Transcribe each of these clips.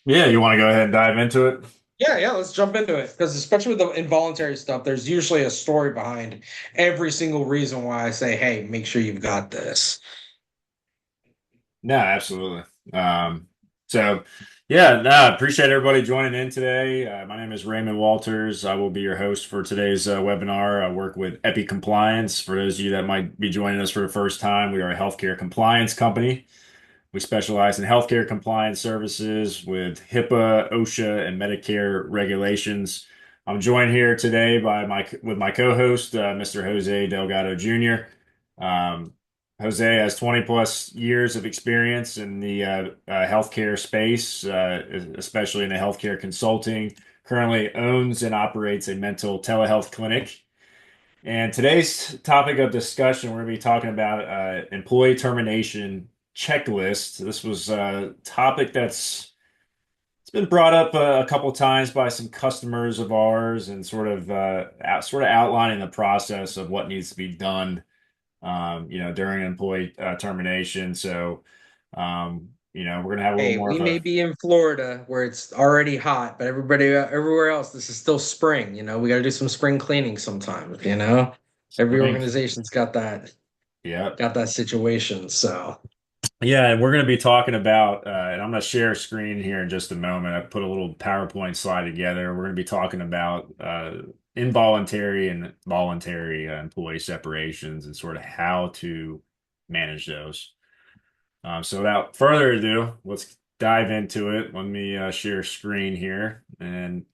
Yeah, you want to go ahead and dive into it? Yeah, let's jump into it. Because especially with the involuntary stuff, there's usually a story behind every single reason why I say, hey, make sure you've got this. No, absolutely. So yeah, no, I appreciate everybody joining in today. My name is Raymond Walters. I will be your host for today's webinar. I work with Epi Compliance. For those of you that might be joining us for the first time, we are a healthcare compliance company. We specialize in healthcare compliance services with HIPAA, OSHA, and Medicare regulations. I'm joined here today by my co-host, Mr. Jose Delgado Jr. Um, Jose has 20 plus years of experience in the healthcare space, especially in the healthcare consulting. Currently owns and operates a mental telehealth clinic. And today's topic of discussion, we're going to be talking about employee termination checklist. This was a topic that's it's been brought up a couple times by some customers of ours, and sort of outlining the process of what needs to be done, during employee termination. So, we're going to have a little Hey, more we of may a be in Florida where it's already hot, but everywhere else, this is still spring. We got to do some spring cleaning sometime. Every spring. organization's Yeah. got that situation. So, Yeah, and we're going to be talking about, and I'm going to share a screen here in just a moment. I put a little PowerPoint slide together. We're going to be talking about involuntary and voluntary employee separations and sort of how to manage those. So without further ado, let's dive into it. Let me share a screen here. And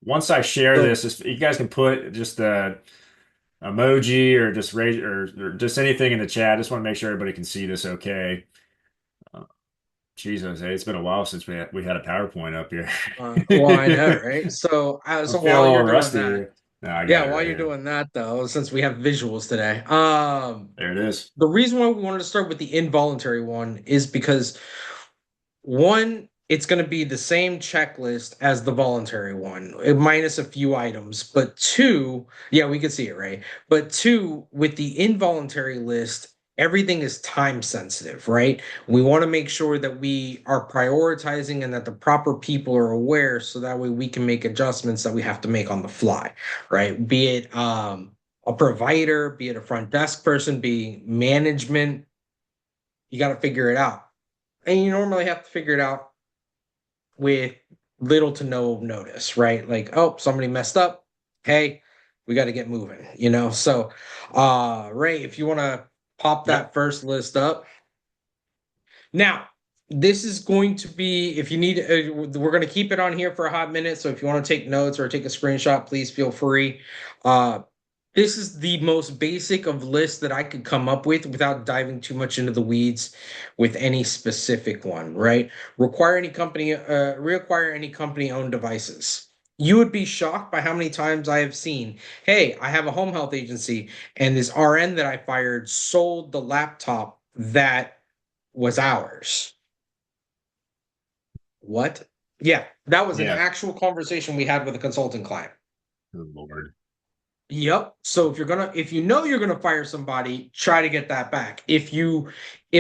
once I share so this, you guys can put just a emoji or just raise or just anything in the chat. I just want to make sure everybody can see this okay. Uh, Jesus, hey, it's been a while since we had a PowerPoint up here. well, I know, right? So, I'm so feeling a while little you're doing rusty that, here. No, I got yeah, it while right you're here. doing that though, since we have visuals today, There it is. the reason why we wanted to start with the involuntary one is because one, it's going to be the same checklist as the voluntary one, minus a few items. But two, yeah, we can see it, right? But two, with the involuntary list, everything is time sensitive, right? We want to make sure that we are prioritizing and that the proper people are aware so that way we can make adjustments that we have to make on the fly, right? Be it a provider, be it a front desk person, be management, you got to figure it out. And you normally have to figure it out with little to no notice, right? Like, oh, somebody messed up. Hey, we got to get moving. So, Ray, if you want to pop Yep. that first list up. Now, this is going to be, if you need, we're going to keep it on here for a hot minute. So if you want to take notes or take a screenshot, please feel free. Uh, this is the most basic of lists that I could come up with without diving too much into the weeds with any specific one, right? Reacquire any company owned devices. You would be shocked by how many times I have seen, hey, I have a home health agency and this RN that I fired sold the laptop that was ours. What? Yeah, that was an Yeah. actual conversation we had with a consulting client. Good Lord. Yep. So if you know you're gonna fire somebody, try to get that back. If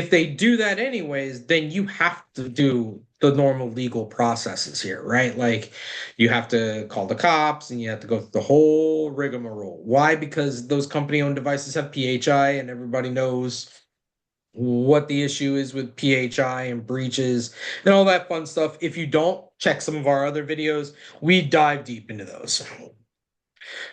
they do that anyways, then you have to do the normal legal processes here, right? Like you have to call the cops and you have to go through the whole rigmarole. Why? Because those company-owned devices have PHI and everybody knows what the issue is with PHI and breaches and all that fun stuff. If you don't, check some of our other videos. We dive deep into those.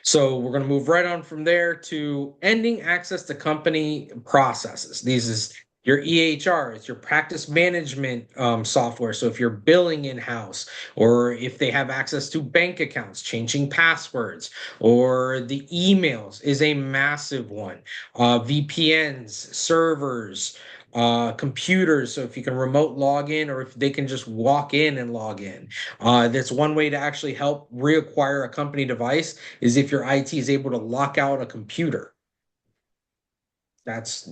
So we're going to move right on from there to ending access to company processes. These is your EHR, it's your practice management software. So if you're billing in-house, or if they have access to bank accounts, changing passwords, or the emails is a massive one. VPNs, servers, computers. So if you can remote log in, or if they can just walk in and log in. That's one way to actually help reacquire a company device is if your IT is able to lock out a computer. That's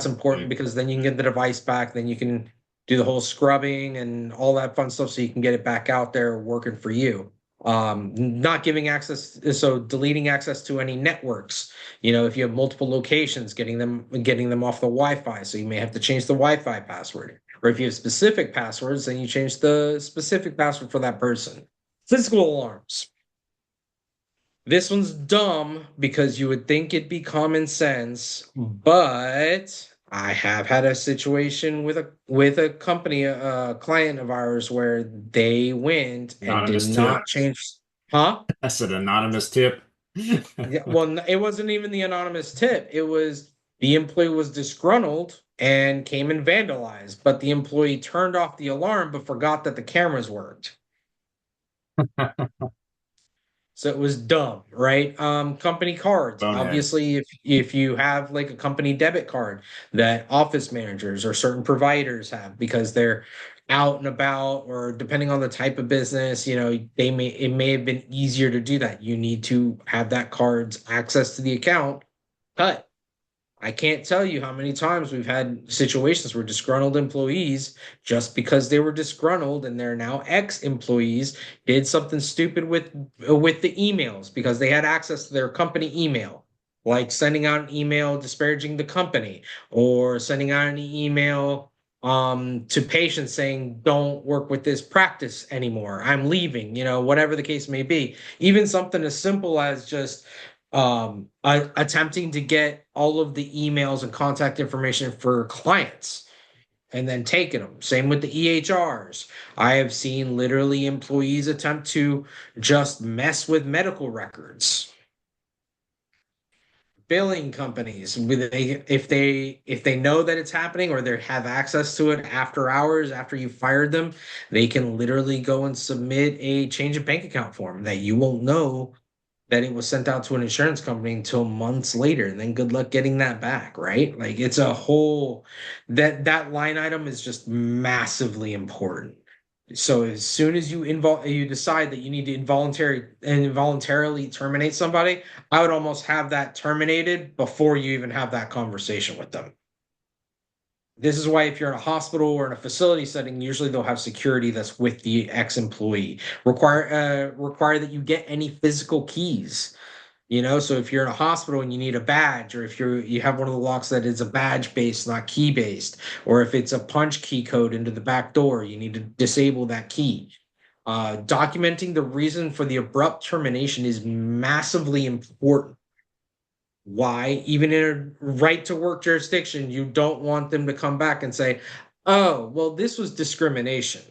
important Okay. because then you can get the device back, then you can do the whole scrubbing and all that fun stuff so you can get it back out there working for you. Not giving access, so deleting access to any networks. If you have multiple locations, getting them off the Wi-Fi, so you may have to change the Wi-Fi password. Or if you have specific passwords, then you change the specific password for that person. Physical alarms. This one's dumb because you would think it'd be common sense, but I have had a situation with a company, a client of ours, where they went and did Anonymous tip. not change. Huh? I said anonymous tip. Yeah, well, it wasn't even the anonymous tip. It was the employee was disgruntled and came and vandalized, but the employee turned off the alarm but forgot that the cameras worked. So it was dumb, right? Company cards. Boneheads. Obviously, if you have like a company debit card that office managers or certain providers have because they're out and about, or depending on the type of business, it may have been easier to do that. You need to have that card's access to the account cut. I can't tell you how many times we've had situations where disgruntled employees, just because they were disgruntled and they're now ex-employees, did something stupid with the emails because they had access to their company email, like sending out an email disparaging the company, or sending out an email to patients saying don't work with this practice anymore. I'm leaving, whatever the case may be. Even something as simple as just attempting to get all of the emails and contact information for clients and then taking them. Same with the EHRs. I have seen literally employees attempt to just mess with medical records. Billing companies, if they know that it's happening or they have access to it after hours, after you fired them, they can literally go and submit a change of bank account form that you won't know that it was sent out to an insurance company until months later, and then good luck getting that back, right? Like it's a whole that line item is just massively important. So as soon as you decide that you need to involuntarily terminate somebody, I would almost have that terminated before you even have that conversation with them. This is why if you're in a hospital or in a facility setting, usually they'll have security that's with the ex-employee. Require that you get any physical keys. So if you're in a hospital and you need a badge, or if you have one of the locks that is a badge based, not key based, or if it's a punch key code into the back door, you need to disable that key. Documenting the reason for the abrupt termination is massively important. Why? Even in a right to work jurisdiction, you don't want them to come back and say, oh, well, this was discrimination.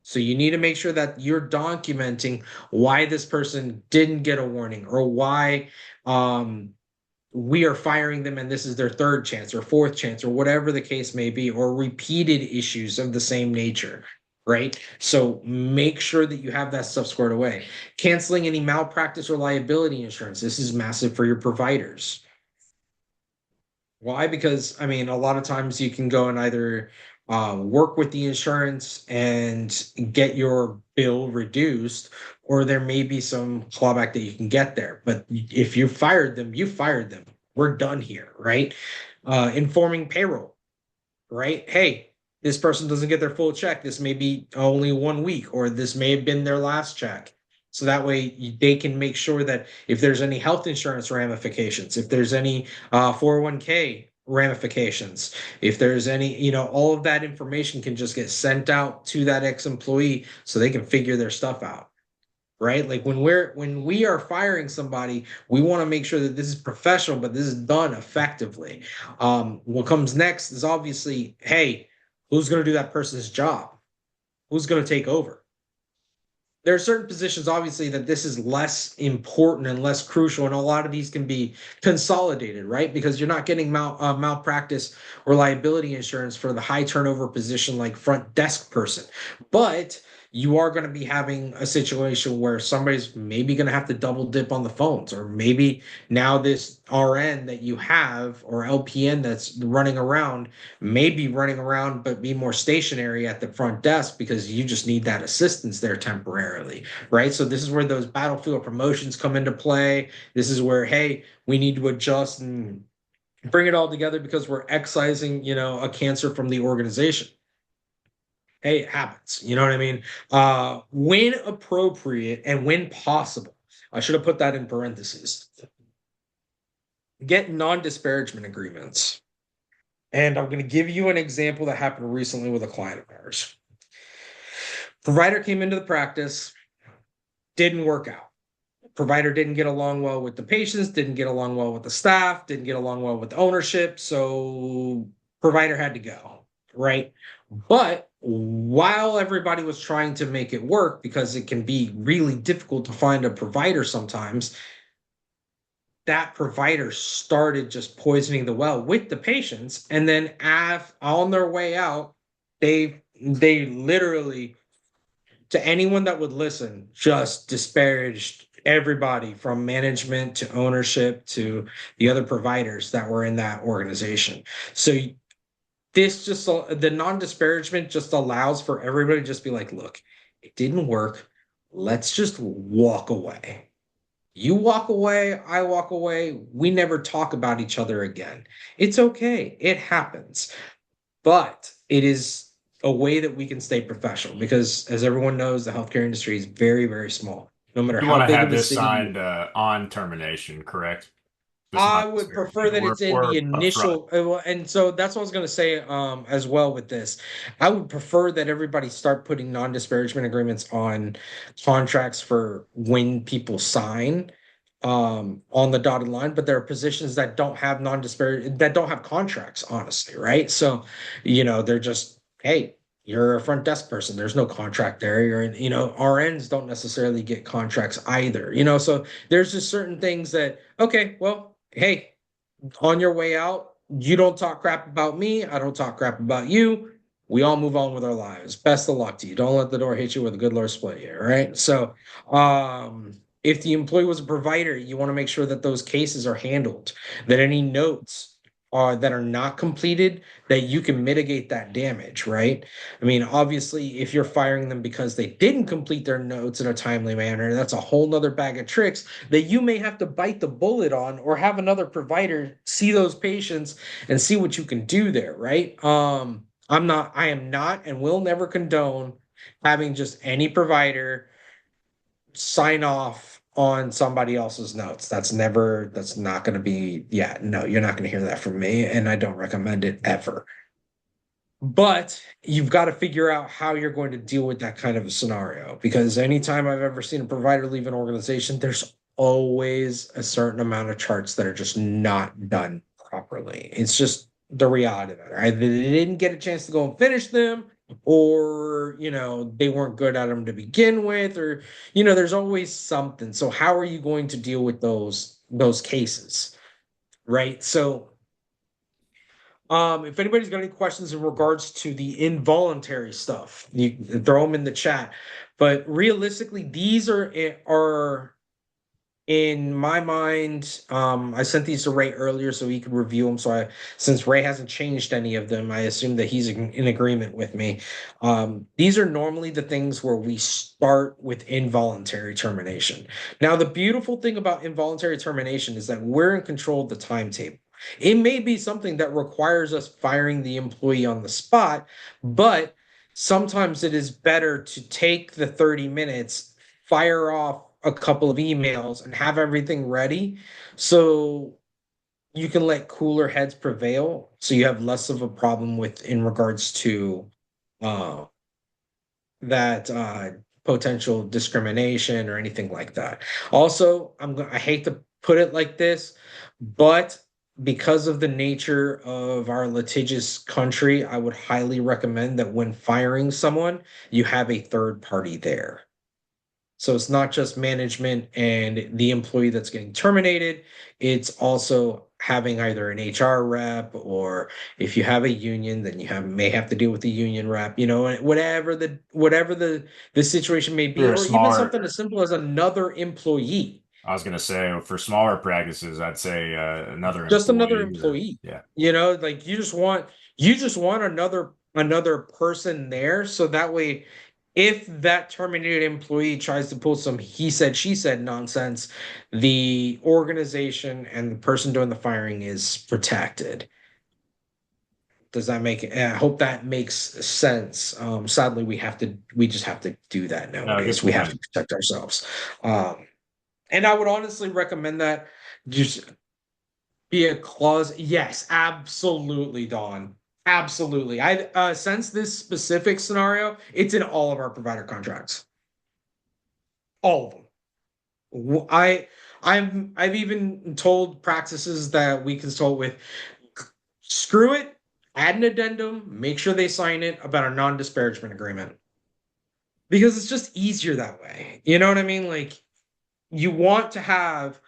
So you need to make sure that you're documenting why this person didn't get a warning, or why um, we are firing them and this is their third chance or fourth chance, or whatever the case may be, or repeated issues of the same nature. Right. So make sure that you have that stuff squared away. Canceling any malpractice or liability insurance. This is massive for your providers. Why? Because I mean, a lot of times you can go and either work with the insurance and get your bill reduced, or there may be some clawback that you can get there. But if you fired them, you fired them. We're done here, right? Informing payroll, right? Hey, this person doesn't get their full check. This may be only 1 week, or this may have been their last check. So that way they can make sure that if there's any health insurance ramifications, if there's any 401k ramifications, if there's any, all of that information can just get sent out to that ex-employee so they can figure their stuff out. Right? Like when we are firing somebody, we want to make sure that this is professional, but this is done effectively. What comes next is obviously, hey, who's going to do that person's job? Who's going to take over? There are certain positions, obviously, that this is less important and less crucial, and a lot of these can be consolidated, right? Because you're not getting malpractice or liability insurance for the high turnover position like front desk person, but you are going to be having a situation where somebody's maybe going to have to double dip on the phones, or maybe now this RN that you have or LPN that's running around may be running around but be more stationary at the front desk because you just need that assistance there temporarily, right? So this is where those battlefield promotions come into play. This is where, hey, we need to adjust and bring it all together because we're excising, a cancer from the organization. Hey, it happens. You know what I mean? When appropriate and when possible. I should have put that in parentheses. Get non-disparagement agreements. And I'm going to give you an example that happened recently with a client of ours. Provider came into the practice, didn't work out. Provider didn't get along well with the patients, didn't get along well with the staff, didn't get along well with the ownership. So provider had to go, right? But while everybody was trying to make it work, because it can be really difficult to find a provider sometimes, that provider started just poisoning the well with the patients. And then on their way out, they literally, to anyone that would listen, just disparaged everybody from management to ownership to the other providers that were in that organization. So this just the non-disparagement just allows for everybody to just be like, look, it didn't work. Let's just walk away. You walk away, I walk away. We never talk about each other again. It's okay. It happens. But it is a way that we can stay professional because, as everyone knows, the healthcare industry is very, very small. No matter You how want to big have of a this city you signed on termination, correct? Just I not would prefer disparagement that it's in or the upfront. initial, and so that's what I was going to say as well with this. I would prefer that everybody start putting non-disparagement agreements on contracts for when people sign on the dotted line, but there are positions that don't have non-disparage that don't have contracts, honestly, right? So, they're just, hey, you're a front desk person. There's no contract there. RNs don't necessarily get contracts either, so there's just certain things that, okay, well, hey, on your way out, you don't talk crap about me. I don't talk crap about you. We all move on with our lives. Best of luck to you. Don't let the door hit you with a good Lord split you. All right. So, if the employee was a provider, you want to make sure that those cases are handled, that any notes are that are not completed, that you can mitigate that damage, right? I mean, obviously, if you're firing them because they didn't complete their notes in a timely manner, that's a whole nother bag of tricks that you may have to bite the bullet on or have another provider see those patients and see what you can do there, right? I am not and will never condone having just any provider sign off on somebody else's notes. That's not going to be, yeah, no, you're not going to hear that from me. And I don't recommend it ever. But you've got to figure out how you're going to deal with that kind of a scenario because anytime I've ever seen a provider leave an organization, there's always a certain amount of charts that are just not done properly. It's just the reality of it. Either they didn't get a chance to go and finish them, or they weren't good at them to begin with, or there's always something. So how are you going to deal with those cases, right? So if anybody's got any questions in regards to the involuntary stuff, you can throw them in the chat. But realistically, these are in my mind. I sent these to Ray earlier so he could review them. So since Ray hasn't changed any of them, I assume that he's in agreement with me. These are normally the things where we start with involuntary termination. Now, the beautiful thing about involuntary termination is that we're in control of the timetable. It may be something that requires us firing the employee on the spot, but sometimes it is better to take the 30 minutes, fire off a couple of emails, and have everything ready so you can let cooler heads prevail. So you have less of a problem with in regards to uh, that potential discrimination or anything like that. Also, I hate to put it like this, but because of the nature of our litigious country, I would highly recommend that when firing someone, you have a third party there. So it's not just management and the employee that's getting terminated. It's also having either an HR rep, or if you have a union, then may have to deal with the union rep, whatever the situation may be, For a or even smart, something as simple as another employee. I was gonna say for smaller practices, I'd say another Just another employee or employee. yeah. Like you just want another person there, so that way if that terminated employee tries to pull some he said she said nonsense, the organization and the person doing the firing is protected. Does that make it? I hope that makes sense. Sadly, we just have to do that No, good nowadays. We have to point. protect ourselves. And I would honestly recommend that just Be a clause. Yes, absolutely, Dawn. Absolutely. I since this specific scenario, it's in all of our provider contracts. All of them. I I've even told practices that we consult with, screw it, add an addendum, make sure they sign it about a non-disparagement agreement. Because it's just easier that way. You know what I mean? Like you want to have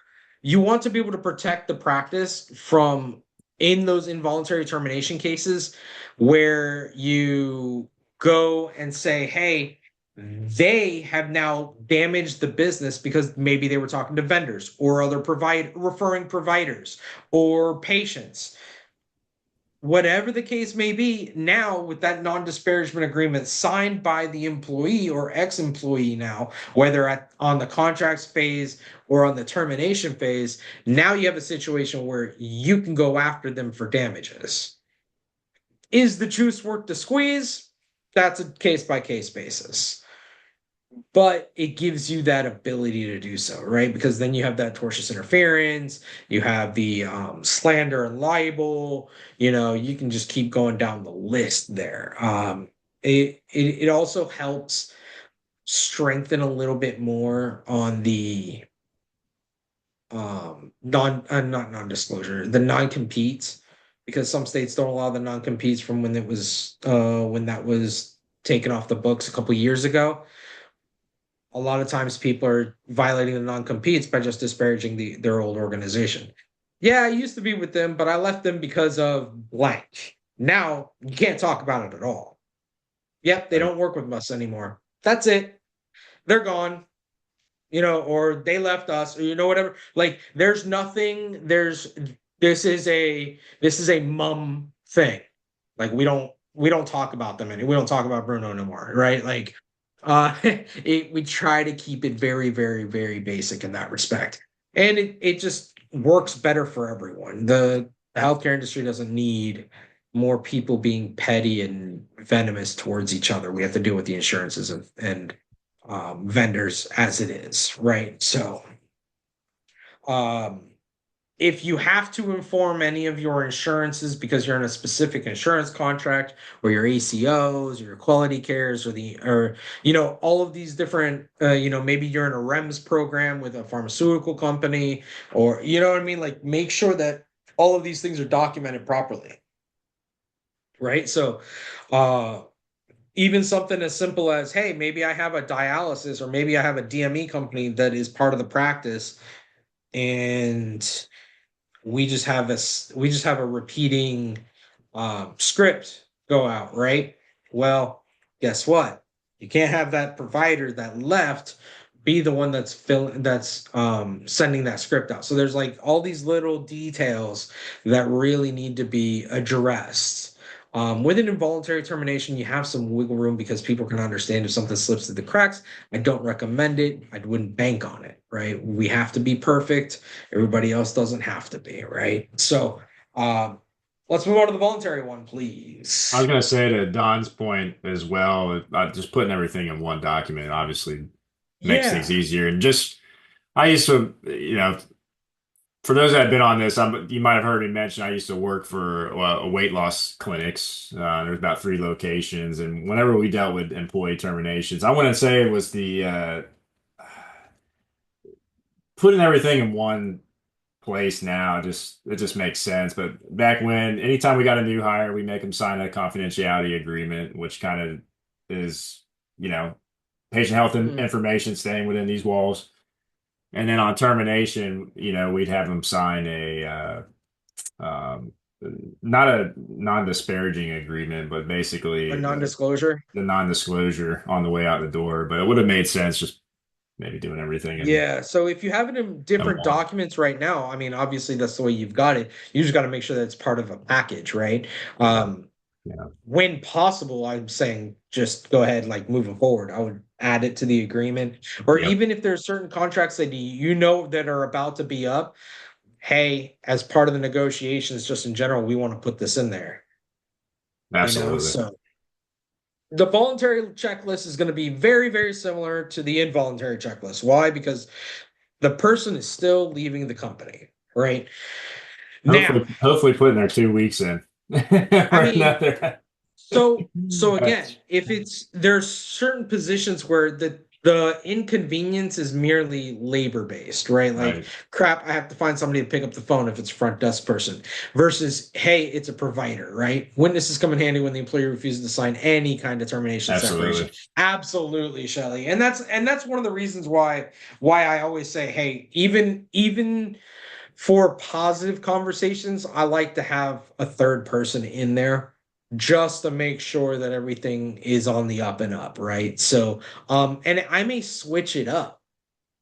you want to be able to protect the practice from in those involuntary termination cases where you go and say, hey, they have now damaged the business because maybe they were talking to vendors or other referring providers or patients, whatever the case may be. Now with that non-disparagement agreement signed by the employee or ex-employee, now whether on the contracts phase or on the termination phase, now you have a situation where you can go after them for damages. Is the juice worth the squeeze? That's a case by case basis, but it gives you that ability to do so, right? Because then you have that tortious interference, you have the slander and libel. You can just keep going down the list there. It also helps strengthen a little bit more on the not non-disclosure, the non-competes, because some states don't allow the non-competes from when that was taken off the books a couple years ago. A lot of times people are violating the non-competes by just disparaging their old organization. Yeah, I used to be with them, but I left them because of blank. Now you can't talk about it at all. Yep, they Right. don't work with us anymore. That's it. They're gone. Or they left us, or whatever. Like there's nothing, this is a mum thing. Like we don't talk about them anymore. We don't talk about Bruno anymore, right? Like we try to keep it very, very, very basic in that respect. And it just works better for everyone. The healthcare industry doesn't need more people being petty and venomous towards each other. We have to deal with the insurances and vendors as it is, right? So, um, if you have to inform any of your insurances because you're in a specific insurance contract, or your ACOs or your quality cares or all of these different, maybe you're in a REMS program with a pharmaceutical company, or you know what I mean, like make sure that all of these things are documented properly, right? So, uh even something as simple as, hey, maybe I have a dialysis or maybe I have a DME company that is part of the practice, and we just have a repeating script go out, right? Well, guess what? You can't have that provider that left be the one that's sending that script out. So there's like all these little details that really need to be addressed. With an involuntary termination, you have some wiggle room because people can understand if something slips through the cracks. I don't recommend it. I wouldn't bank on it, right? We have to be perfect. Everybody else doesn't have to be, right? So, let's move on to the voluntary one, I was please. going to say to Don's point as well, just putting everything in one document obviously makes things Yeah. easier. And just, I used to, for those that have been on this, you might have heard me mention I used to work for a weight loss clinics. There's about three locations, and whenever we dealt with employee terminations, I wouldn't say it was the putting everything in one place now. Just it just makes sense. But back when, anytime we got a new hire, we make them sign a confidentiality agreement, which kind of is, you know, patient health Mm. information staying within these walls. And then on termination, we'd have them sign um, not a non-disparaging agreement, but A basically non-disclosure. the non-disclosure on the way out the door. But it would have made sense just maybe doing everything Yeah. So if you have it in in different one. documents right now, I mean, obviously that's the way you've got it. You just got to make sure that it's part of a package, right? Yeah. Um, Yeah. when possible, I'm saying just go ahead, like moving forward. I would add it to the agreement, or Yep. even if there's certain contracts that that are about to be up. Hey, as part of the negotiations, just in general, we want to put this in there. Absolutely. So the voluntary checklist is going to be very, very similar to the involuntary checklist. Why? Because the person is still leaving the company, right? Now, Hopefully putting their 2 weeks in. I Or mean, another. so again, if it's there's certain positions where the inconvenience is merely labor based, right? Like, Right. crap, I have to find somebody to pick up the phone if it's a front desk person versus, hey, it's a provider, right? Witnesses come in handy when the employee refuses to sign any kind of termination separation. Absolutely. Absolutely, Shelley. And that's one of the reasons why I always say, hey, even for positive conversations, I like to have a third person in there just to make sure that everything is on the up and up, right? So, and I may switch it up,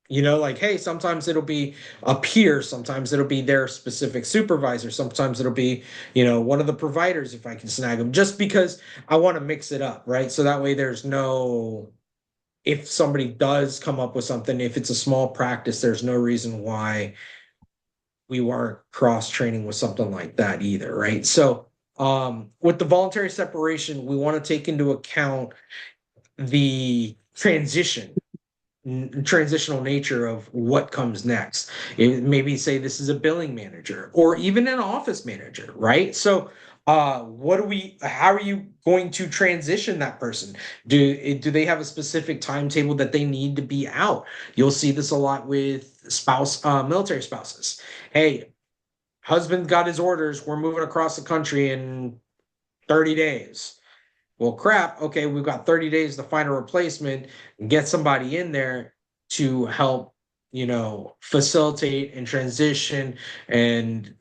like, hey, sometimes it'll be a peer, sometimes it'll be their specific supervisor, sometimes it'll be, one of the providers if I can snag them, just because I want to mix it up, right? So that way there's no, if somebody does come up with something, if it's a small practice, there's no reason why we weren't cross training with something like that either, right? So, with the voluntary separation, we want to take into account the transitional nature of what comes next. Maybe say this is a billing manager or even an office manager, right? So, how are you going to transition that person? Do they have a specific timetable that they need to be out? You'll see this a lot with military spouses. Hey, husband got his orders. We're moving across the country in 30 days. Well, crap. Okay, we've got 30 days to find a replacement and get somebody in there to help, facilitate and transition and,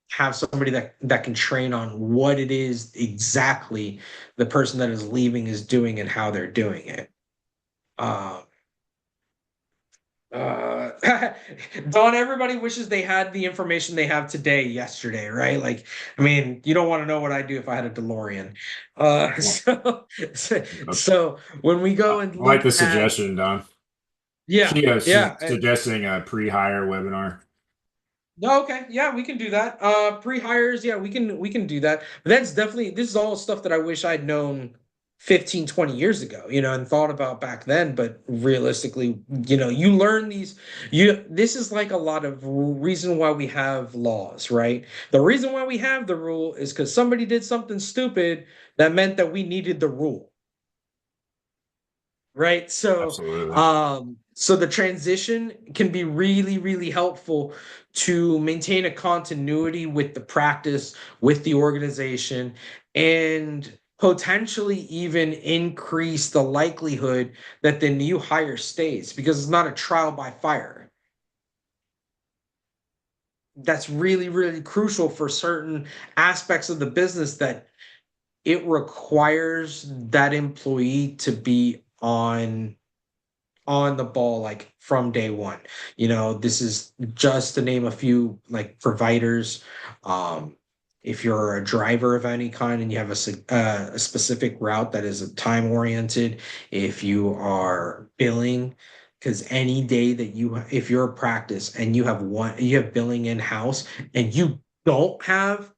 have somebody that can train on what it is exactly the person that is leaving is doing and how they're doing it. Um, Uh, Don, everybody wishes they had the information they have today, yesterday, right? Like, I mean, you don't want to know what I'd do if I had a DeLorean. Uh, Well, so, so when we I go and like look the at, suggestion, Don. yeah, She yeah, suggesting a pre-hire webinar. no, okay, yeah, we can do that. Pre-hires, yeah, we can do that. But that's definitely this is all stuff that I wish I'd known 15, 20 years ago, and thought about back then. But realistically, you learn this is like a lot of reason why we have laws, right? The reason why we have the rule is because somebody did something stupid that meant that we needed the rule, right? Absolutely. So the transition can be really, really helpful to maintain a continuity with the practice, with the organization, and potentially even increase the likelihood that the new hire stays because it's not a trial by fire. That's really, really crucial for certain aspects of the business that it requires that employee to be on the ball like from day one. This is just to name a few like providers. Um, if you're a driver of any kind and you have a specific route that is a time oriented, if you are billing, because any day that if you're a practice and you have billing in house and you don't have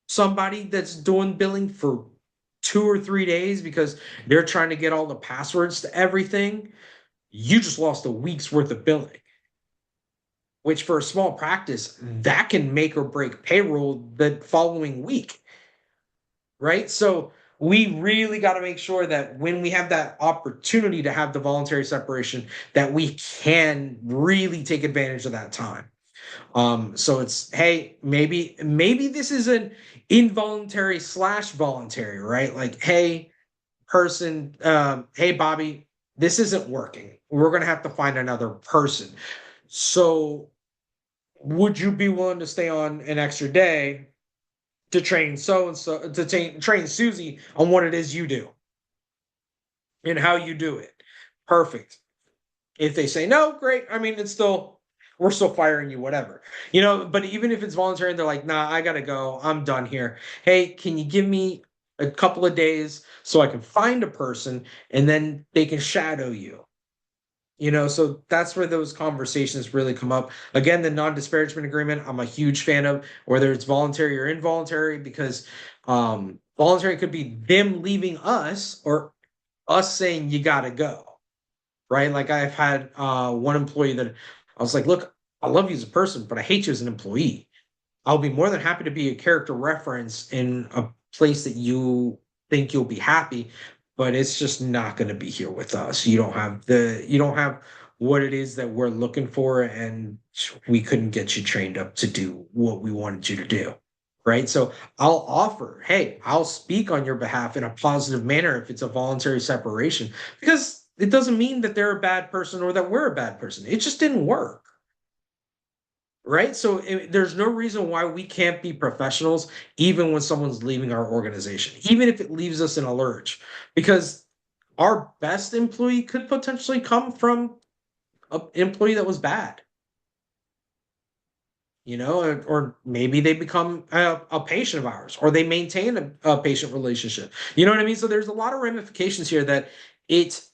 somebody that's doing billing for 2 or 3 days because they're trying to get all the passwords to everything, you just lost a week's worth of billing, which for a small practice, that can make or break payroll the following week, right? So we really got to make sure that when we have that opportunity to have the voluntary separation, that we can really take advantage of that time. So it's, hey, maybe this is an involuntary slash voluntary, right? Like, hey, person, hey, Bobby, this isn't working. We're going to have to find another person. So, would you be willing to stay on an extra day to train so and so, to train Susie on what it is you do and how you do it? Perfect. If they say no, great. I mean, we're still firing you, whatever. But even if it's voluntary and they're like, nah, I gotta go, I'm done here. Hey, can you give me a couple of days so I can find a person and then they can shadow you? So that's where those conversations really come up. Again, the non-disparagement agreement, I'm a huge fan of, whether it's voluntary or involuntary, because voluntary could be them leaving us or us saying you gotta go, right? Like I've had one employee that I was like, look, I love you as a person, but I hate you as an employee. I'll be more than happy to be a character reference in a place that you think you'll be happy, but it's just not going to be here with us. You don't have what it is that we're looking for, and we couldn't get you trained up to do what we wanted you to do. Right. So I'll offer, hey, I'll speak on your behalf in a positive manner if it's a voluntary separation, because it doesn't mean that they're a bad person or that we're a bad person. It just didn't work. Right. So there's no reason why we can't be professionals, even when someone's leaving our organization, even if it leaves us in a lurch, because our best employee could potentially come from an employee that was bad, or maybe they become a patient of ours, or they maintain a patient relationship. You know what I mean? So there's a lot of ramifications here that it's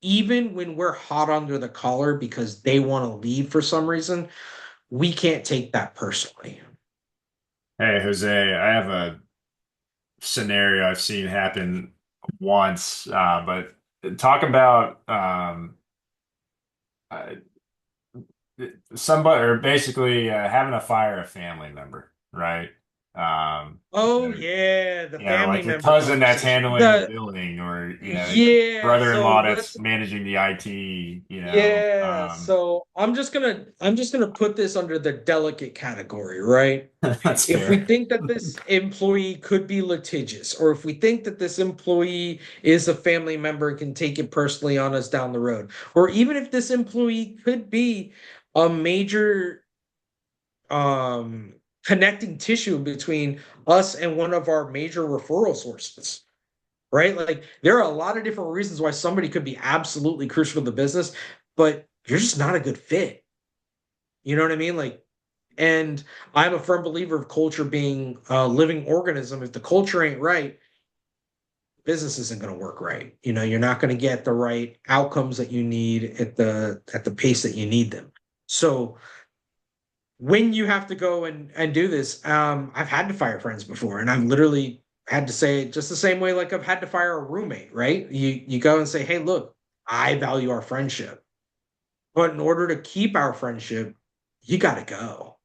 even when we're hot under the collar because they want to leave for some reason, we can't take that personally. Hey, Jose, I have a scenario I've seen happen once, but talk about uh, somebody or basically having to fire a family member, right? Oh yeah, the Like family your member cousin that's conversation. handling the billing, or your Yeah, so brother-in-law let's that's managing the IT. yeah, so I'm just gonna put this under the delicate category, right? That's If we fair. think that this employee could be litigious, or if we think that this employee is a family member and can take it personally on us down the road, or even if this employee could be a major um connecting tissue between us and one of our major referral sources, right? Like there are a lot of different reasons why somebody could be absolutely crucial to the business, but you're just not a good fit. You know what I mean? Like, and I'm a firm believer of culture being a living organism. If the culture ain't right, business isn't going to work right. You're not going to get the right outcomes that you need at the pace that you need them. So when you have to go and do this, I've had to fire friends before, and I've literally had to say it just the same way like I've had to fire a roommate, right? You go and say, hey, look, I value our friendship, but in order to keep our friendship, you got to go.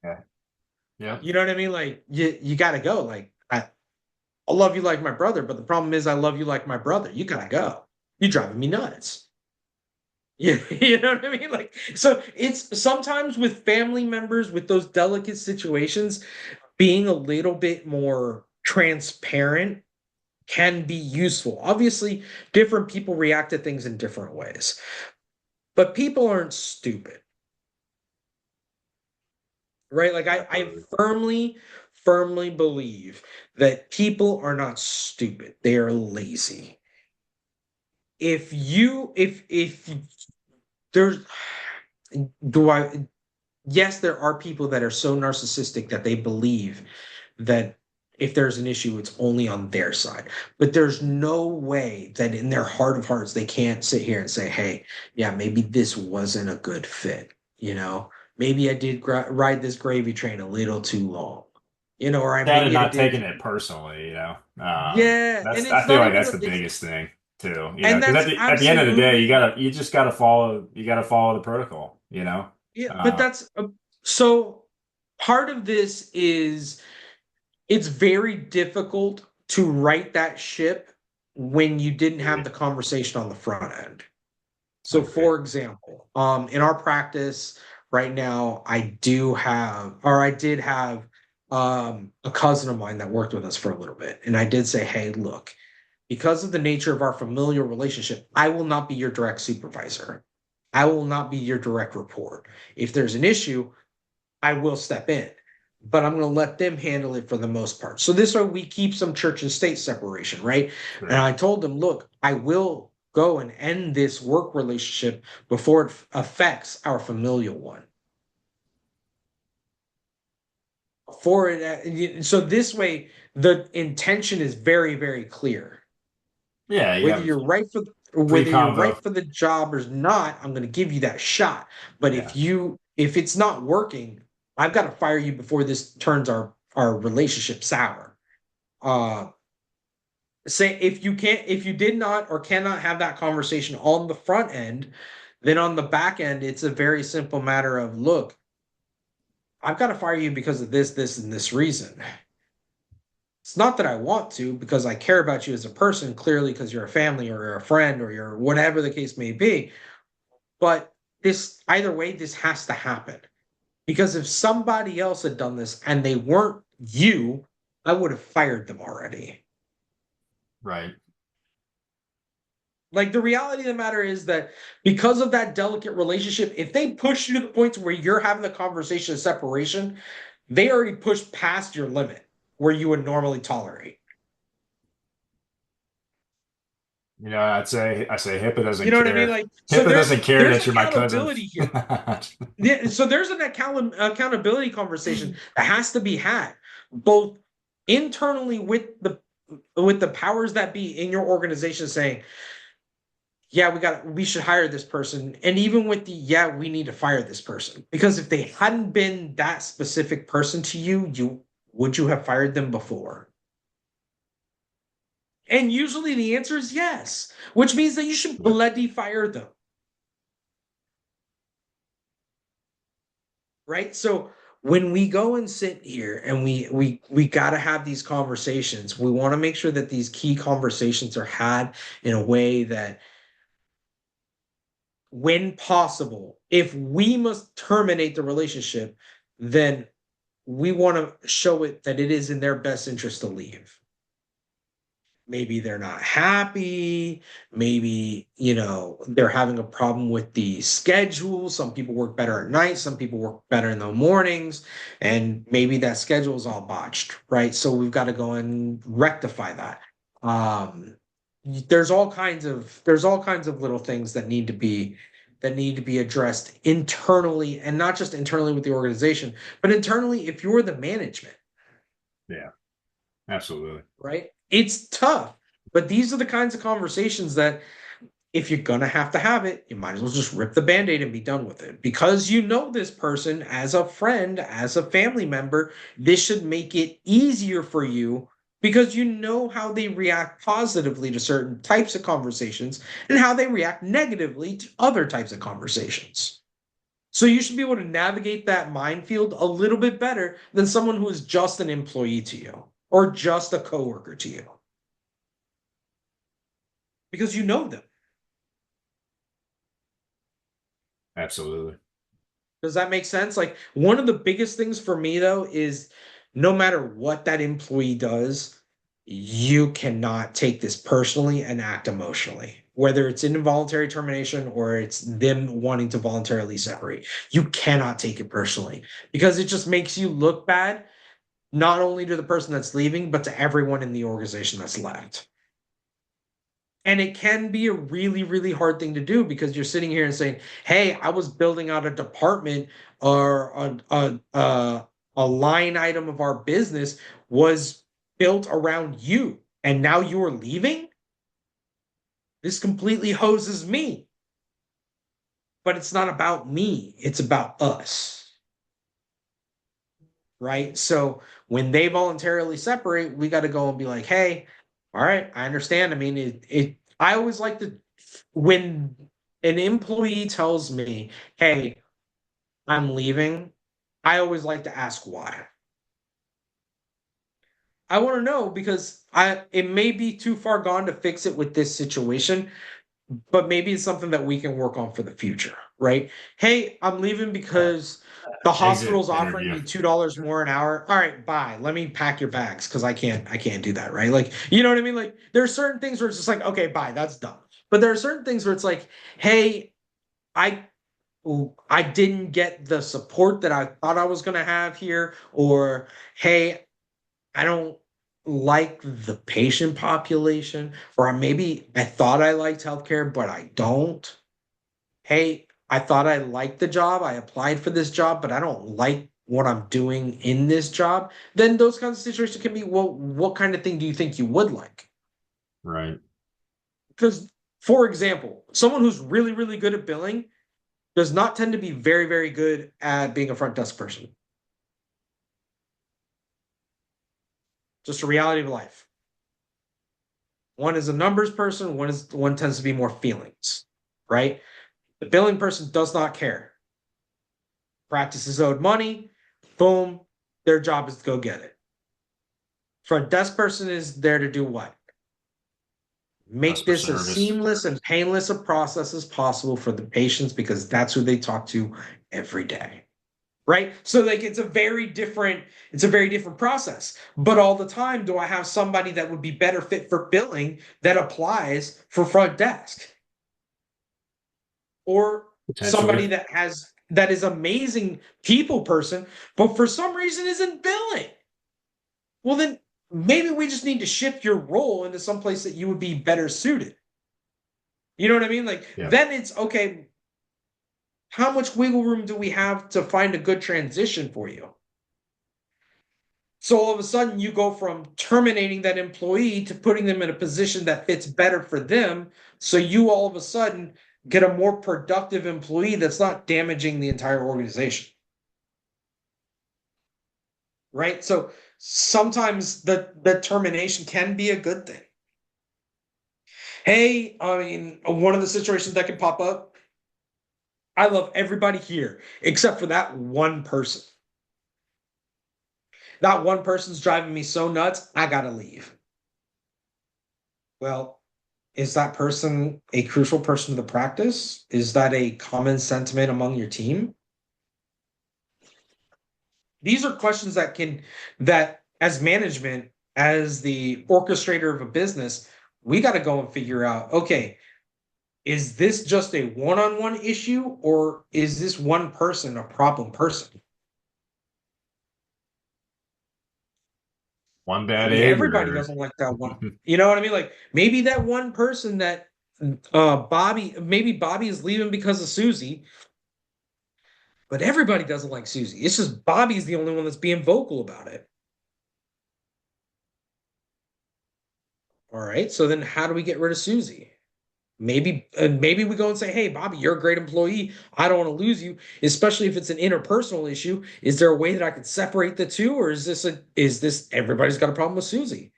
Yeah. Yeah. You know what I mean? Like you got to go. Like I love you like my brother, but the problem is I love you like my brother. You got to go. You're driving me nuts. Yeah, you know what I mean? Like, so it's sometimes with family members with those delicate situations, being a little bit more transparent can be useful. Obviously, different people react to things in different ways, but people aren't stupid, right? Like I Absolutely. firmly believe that people are not stupid. They are lazy. If there's do I yes, there are people that are so narcissistic that they believe that if there's an issue, it's only on their side. But there's no way that in their heart of hearts, they can't sit here and say, hey, yeah, maybe this wasn't a good fit. Maybe I did ride this gravy train a little too long, or Kind of maybe I not did. taking it personally, Yeah. And That's I it's feel not like even, that's the it's, biggest thing too, and because that's at the end of the day, absolutely, you just gotta follow the protocol. yeah, but Uh, that's so part of this is it's very difficult to right that ship when you didn't have Agreed. the conversation on the front end. So, Agreed. for example, in our practice right now, I did have a cousin of mine that worked with us for a little bit. And I did say, hey, look, because of the nature of our familial relationship, I will not be your direct supervisor. I will not be your direct report. If there's an issue, I will step in, but I'm going to let them handle it for the most part. So this way we keep some church and state separation, right? And Sure. I told them, look, I will go and end this work relationship before it affects our familial one. So this way the intention is very, very clear. Yeah, you Whether have you're right for whether you're right pre-convo. for the job or not, I'm going to give you that shot. But Yeah. if it's not working, I've got to fire you before this turns our relationship sour. Uh, say if you did not or cannot have that conversation on the front end, then on the back end, it's a very simple matter of look. I've got to fire you because of this, and this reason. It's not that I want to, because I care about you as a person, clearly, because you're a family or you're a friend or you're whatever the case may be. But this, either way, this has to happen. Because if somebody else had done this and they weren't you, I would have fired them already. Right. Like the reality of the matter is that because of that delicate relationship, if they push you to the point where you're having the conversation of separation, they already pushed past your limit where you would normally tolerate. I say HIPAA You doesn't know what I mean? care. Like, so HIPAA doesn't care there's that you're my cousin. accountability here. Yeah, so there's an accountability conversation that has to be had, both internally with the powers that be in your organization saying, yeah, we should hire this person, and even with the yeah, we need to fire this person. Because if they hadn't been that specific person to you, you have fired them before? And usually the answer is yes, which means that you should Yep. bloody fire them. Right? So when we go and sit here and we got to have these conversations, we want to make sure that these key conversations are had in a way that when possible, if we must terminate the relationship, then we want to show it that it is in their best interest to leave. Maybe they're not happy. Maybe, they're having a problem with the schedule. Some people work better at night. Some people work better in the mornings. And maybe that schedule is all botched, right? So we've got to go and rectify that. Um, there's all kinds of little things that need to be addressed internally, and not just internally with the organization, but internally if you're the management. Yeah, absolutely. Right? It's tough, but these are the kinds of conversations that if you're going to have it, you might as well just rip the band-aid and be done with it. Because you know this person as a friend, as a family member, this should make it easier for you because you know how they react positively to certain types of conversations and how they react negatively to other types of conversations. So you should be able to navigate that minefield a little bit better than someone who is just an employee to you or just a coworker to you because you know them. Absolutely. Does that make sense? Like one of the biggest things for me though is no matter what that employee does, you cannot take this personally and act emotionally. Whether it's involuntary termination or it's them wanting to voluntarily separate, you cannot take it personally because it just makes you look bad, not only to the person that's leaving, but to everyone in the organization that's left. And it can be a really, really hard thing to do because you're sitting here and saying, "Hey, I was building out a department or a line item of our business was built around you, and now you're leaving. This completely hoses me." But it's not about me; it's about us, right? So when they voluntarily separate, we got to go and be like, "Hey, all right, I understand. I mean, I always like to when an employee tells me, "Hey, I'm leaving," I always like to ask why. I want to know because it may be too far gone to fix it with this situation, but maybe it's something that we can work on for the future, right? Hey, I'm leaving Yeah. because the Exit hospital's offering interview. me $2 more an hour. All right, bye. Let me pack your bags because I can't do that, right? Like, you know what I mean? Like, there are certain things where it's just like, okay, bye, that's dumb. But there are certain things where it's like, hey, I I didn't get the support that I thought I was gonna have here, or hey, I don't like the patient population, or maybe I thought I liked healthcare, but I don't. Hey, I thought I liked the job. I applied for this job, but I don't like what I'm doing in this job. Then those kinds of situations can be, well, what kind of thing do you think you would like? Right. Because, for example, someone who's really, really good at billing does not tend to be very, very good at being a front desk person. Just a reality of life. One is a numbers person, one tends to be more feelings, right? The billing person does not care. Practice is owed money. Boom, their job is to go get it. Front desk person is there to do what? Make Customer this as service. seamless and painless a process as possible for the patients because that's who they talk to every day. Right? So like it's a very different process. But all the time, do I have somebody that would be better fit for billing that applies for front desk? Or somebody Potentially. that is amazing people person, but for some reason isn't billing? Well, then maybe we just need to shift your role into some place that you would be better suited. You know what I mean? Like Yeah. then it's okay. How much wiggle room do we have to find a good transition for you? So all of a sudden, you go from terminating that employee to putting them in a position that fits better for them. So you all of a sudden get a more productive employee that's not damaging the entire organization. Right. So sometimes the termination can be a good thing. Hey, I mean, one of the situations that can pop up, I love everybody here except for that one person. That one person's driving me so nuts, I gotta leave. Well, is that person a crucial person to the practice? Is that a common sentiment among your team? These are questions that as management, as the orchestrator of a business, we got to go and figure out, okay, is this just a one-on-one issue or is this one person a problem person? One bad Maybe egg everybody or doesn't like that one. You know what I mean? Like maybe that one person that maybe Bobby is leaving because of Susie, but everybody doesn't like Susie. It's just Bobby's the only one that's being vocal about it. All right. So then how do we get rid of Susie? Maybe we go and say, "Hey, Bobby, you're a great employee. I don't want to lose you, especially if it's an interpersonal issue. Is there a way that I could separate the two, or is this everybody's got a problem with Susie?"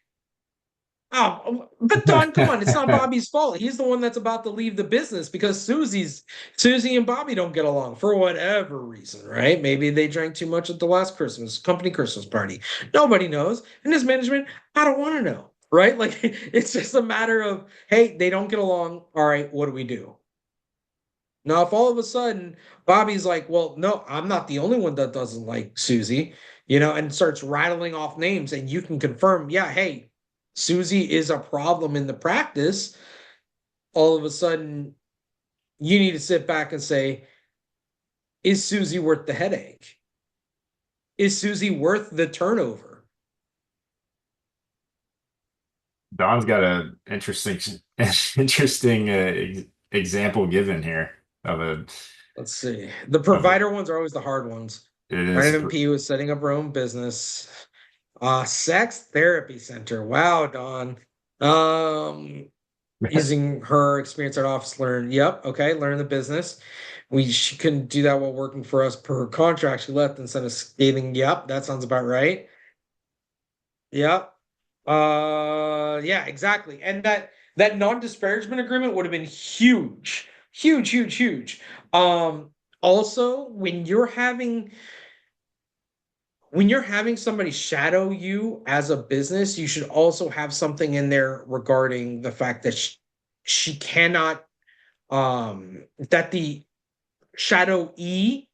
Oh, but Don, come on, it's not Bobby's fault. He's the one that's about to leave the business because Susie and Bobby don't get along for whatever reason, right? Maybe they drank too much at the last company Christmas party. Nobody knows. And as management, I don't want to know, right? Like it's just a matter of, hey, they don't get along. All right, what do we do? Now, if all of a sudden Bobby's like, well, no, I'm not the only one that doesn't like Susie, and starts rattling off names, and you can confirm, yeah, hey, Susie is a problem in the practice, all of a sudden you need to sit back and say, is Susie worth the headache? Is Susie worth the turnover? Don's got a interesting example given here of a Let's see. The of provider ones are always the hard ones. it Right? is MMP was setting up her own business. Sex therapy center. Wow, Don. Um, using her experience at office learn. Yep. Okay. Learn the business. She couldn't do that while working for us per her contract. She left and sent us scathing. Yep. That sounds about right. Yep. Yeah, exactly. And that non-disparagement agreement would have been huge. Huge, huge, huge. Also, when you're having somebody shadow you as a business, you should also have something in there regarding the fact that she cannot that the shadow E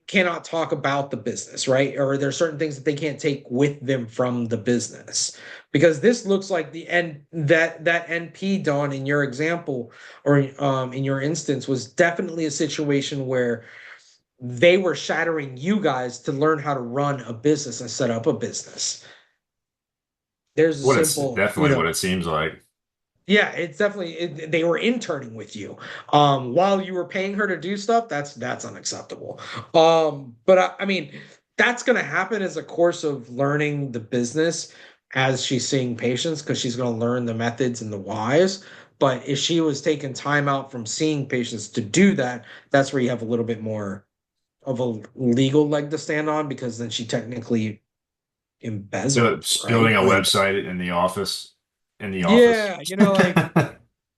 cannot talk about the business, right? Or there's certain things that they can't take with them from the business. Because this looks like the end that NP Don in your example or in your instance was definitely a situation where they were shadowing you guys to learn how to run a business and set up a business. There's a what it's simple, definitely what it seems like. yeah, it's definitely they were interning with you. While you were paying her to do stuff, that's unacceptable. But I mean, that's gonna happen as a course of learning the business as she's seeing patients because she's gonna learn the methods and the whys. But if she was taking time out from seeing patients to do that, that's where you have a little bit more of a legal leg to stand on because then she technically So embezzled, it's right? building a Like, website in the office. In the office. yeah, like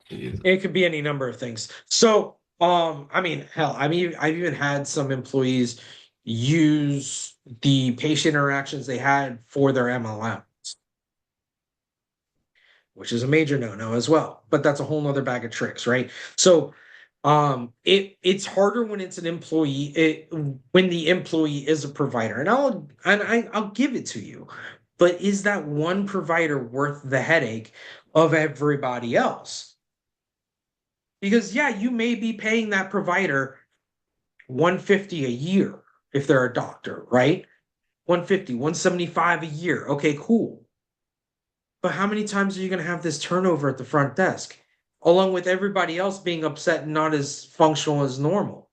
it could be any number of things. So, I mean, hell, I've even had some employees, use the patient interactions they had for their MLM, which is a major no-no as well. But that's a whole nother bag of tricks, right? So it's harder when it's an employee, when the employee is a provider. And I'll give it to you. But is that one provider worth the headache of everybody else? Because yeah, you may be paying that provider 150 a year if they're a doctor, right? 150, 175 a year. Okay, cool. But how many times are you going to have this turnover at the front desk, along with everybody else being upset and not as functional as normal?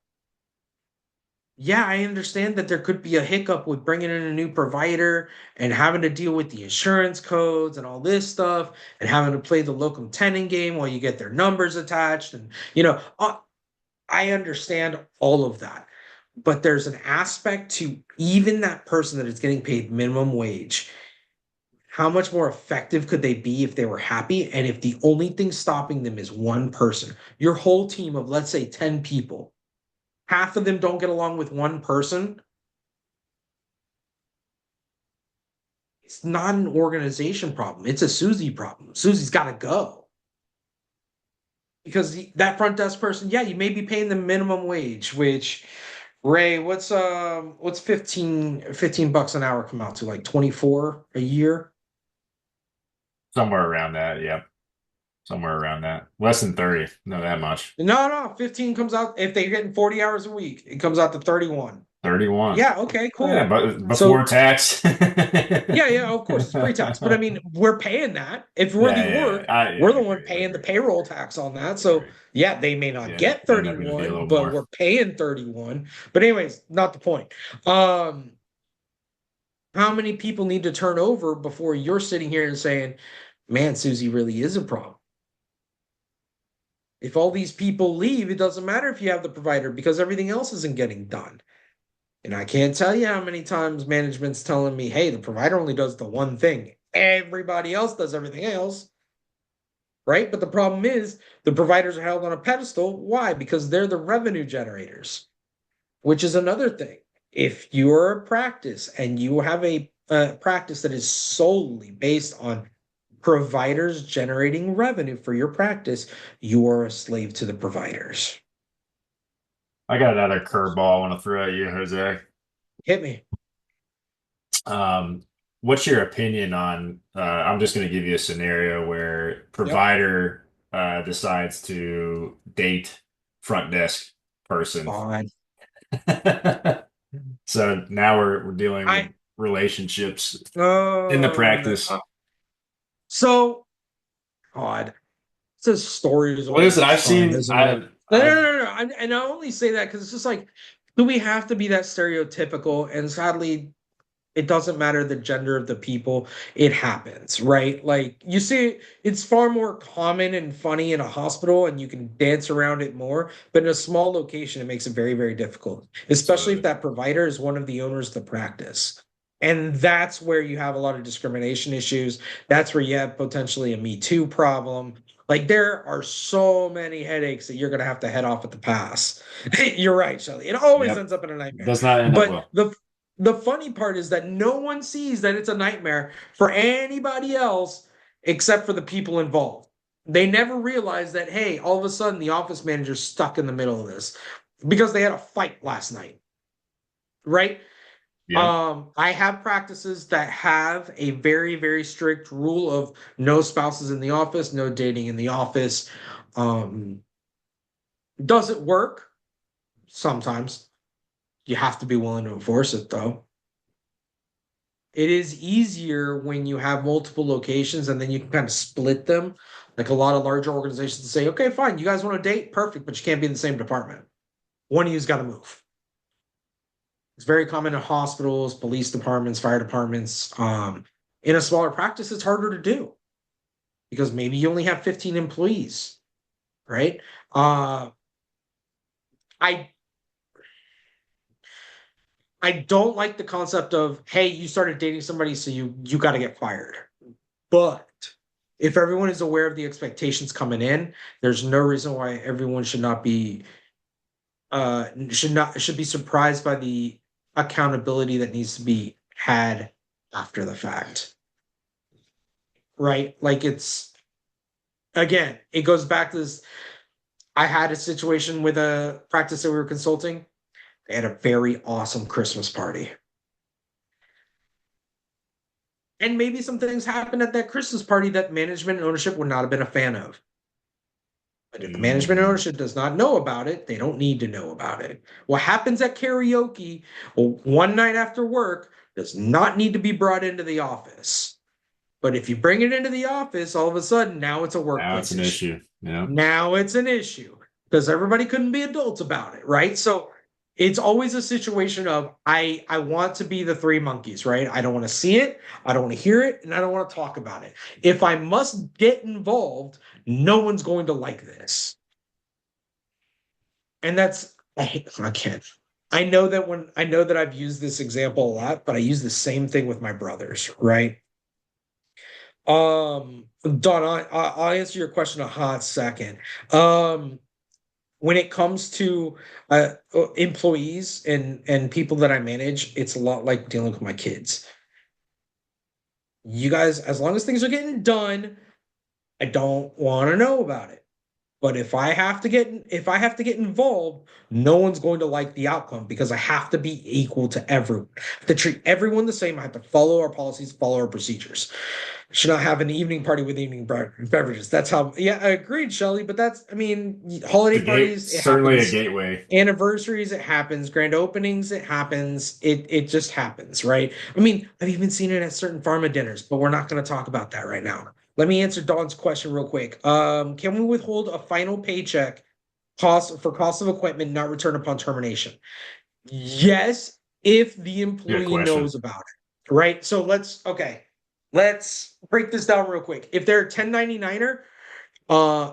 Yeah, I understand that there could be a hiccup with bringing in a new provider and having to deal with the insurance codes and all this stuff and having to play the locum tenens game while you get their numbers attached. And, I understand all of that. But there's an aspect to even that person that is getting paid minimum wage. How much more effective could they be if they were happy? And if the only thing stopping them is one person, your whole team of, let's say, 10 people, half of them don't get along with one person, it's not an organization problem. It's a Susie problem. Susie's got to go. Because that front desk person, yeah, you may be paying them minimum wage, which Ray, what's 15 bucks an hour come out to? Like 24 a year? Somewhere around that. Yep. Somewhere around that. Less than 30. Not that much. No, no, 15 comes out if they're getting 40 hours a week, it comes out to 31. 31. Yeah, okay, Yeah, cool. but before So tax. yeah, yeah, of course it's pre-tax, but I mean, we're paying that. If we're the Yeah, org, yeah, we're I the one agree. I paying the agree. payroll tax on that. I So agree. yeah, they may not Yeah, get end up going to be a 31, little but more. we're paying 31. But anyways, not the point. Um, how many people need to turn over before you're sitting here and saying, man, Susie really is a problem? If all these people leave, it doesn't matter if you have the provider because everything else isn't getting done. And I can't tell you how many times management's telling me, hey, the provider only does the one thing. Everybody else does everything else, right? But the problem is the providers are held on a pedestal. Why? Because they're the revenue generators, which is another thing. If you're a practice and you have a practice that is solely based on providers generating revenue for your practice, you are a slave to the providers. I got another curveball I want to throw at you, Jose. Hit me. Um, what's your opinion on, I'm just going to give you a scenario where Yep. provider decides to date front desk person. Fine. So now we're dealing with I relationships in the oh no. practice. So God, it's a story is Well, listen, always I've fun, seen, isn't it? No, no, I've, no, no. And I only say that because it's just like, do we have to be that stereotypical? And sadly, it doesn't matter the gender of the people, it happens, right? Like you see, it's far more common and funny in a hospital and you can dance around it more. But in a small location, it makes it very, very difficult, especially if absolutely. that provider is one of the owners of the practice. And that's where you have a lot of discrimination issues. That's where you have potentially a Me Too problem. Like there are so many headaches that you're going to head off at the pass. You're right, Shelly. It always Yep. ends up in a nightmare. Does not end up But well. the funny part is that no one sees that it's a nightmare for anybody else except for the people involved. They never realize that, hey, all of a sudden the office manager's stuck in the middle of this because they had a fight last night, right? Yep. I have practices that have a very, very strict rule of no spouses in the office, no dating in the office. Um, does it work? Sometimes. You have to be willing to enforce it, though. It is easier when you have multiple locations and then you can kind of split them. Like a lot of larger organizations say, okay, fine, you guys want to date? Perfect, but you can't be in the same department. One of you's got to move. It's very common in hospitals, police departments, fire departments. In a smaller practice, it's harder to do because maybe you only have 15 employees, right? Uh, I I don't like the concept of, hey, you started dating somebody, so you got to get fired. But if everyone is aware of the expectations coming in, there's no reason why everyone should not be surprised by the accountability that needs to be had after the fact, right? Like it's again, it goes back to this. I had a situation with a practice that we were consulting. They had a very awesome Christmas party. And maybe some things happened at that Christmas party that management and ownership would not have been a fan of. But if the management and Mm, ownership does not know about it, they don't need to know about it. What happens at karaoke one night after work does not need to be brought into the office. But if you bring it into the office, all of a sudden now it's a now it's workplace an issue. issue. Yeah. Now it's an issue because everybody couldn't be adults about it, right? So it's always a situation of I want to be the three monkeys, right? I don't want to see it, I don't want to hear it, and I don't want to talk about it. If I must get involved, no one's going to like this. And that's I can't. I know that I've used this example a lot, but I use the same thing with my brothers, right? Don, I'll answer your question in a hot second. Um, when it comes to employees and people that I manage, it's a lot like dealing with my kids. You guys, as long as things are getting done, I don't want to know about it. But if I have to get involved, no one's going to like the outcome because I have to be equal to everyone. I have to treat everyone the same. I have to follow our policies, follow our procedures. Should not have an evening party with evening beverages. That's how, yeah, I agreed, Shelly. But that's, I mean, holiday parties, it Certainly a happens. gateway. Anniversaries, it happens. Grand openings, it happens. It just happens, right? I mean, I've even seen it at certain pharma dinners, but we're not going to talk about that right now. Let me answer Dawn's question real quick. Can we withhold a final paycheck cost of equipment not returned upon termination? Yes, if the Good employee question. knows about it, right? So let's break this down real quick. If they're a 1099er,